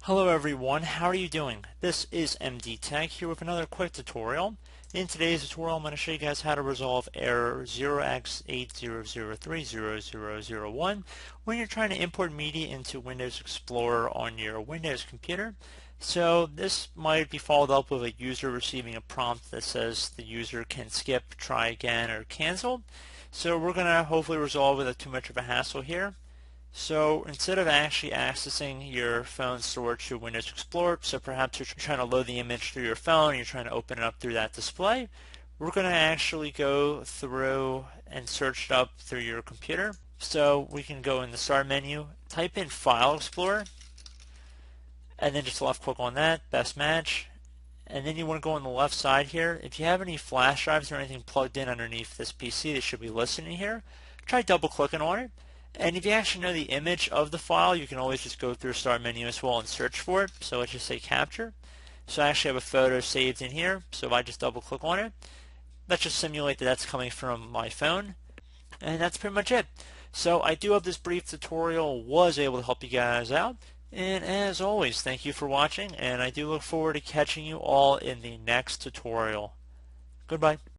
Hello everyone, how are you doing? This is MD Tech here with another quick tutorial. In today's tutorial I'm going to show you guys how to resolve error 0x80030001 when you're trying to import media into Windows Explorer on your Windows computer. So this might be followed up with a user receiving a prompt that says the user can skip, try again, or cancel. So we're going to hopefully resolve without too much of a hassle here. So instead of actually accessing your phone storage through Windows Explorer, so perhaps you're trying to load the image through your phone, you're trying to open it up through that display, we're going to actually go through and search it up through your computer. So we can go in the Start menu, type in File Explorer, and then just left click on that, best match. And then you want to go on the left side here. If you have any flash drives or anything plugged in underneath this PC, they should be listed in here. Try double clicking on it. And if you actually know the image of the file, you can always just go through Start menu as well and search for it. So let's just say capture. So I actually have a photo saved in here. So if I just double click on it, let's just simulate that that's coming from my phone. And that's pretty much it. So I do hope this brief tutorial was able to help you guys out. And as always, thank you for watching. And I do look forward to catching you all in the next tutorial. Goodbye.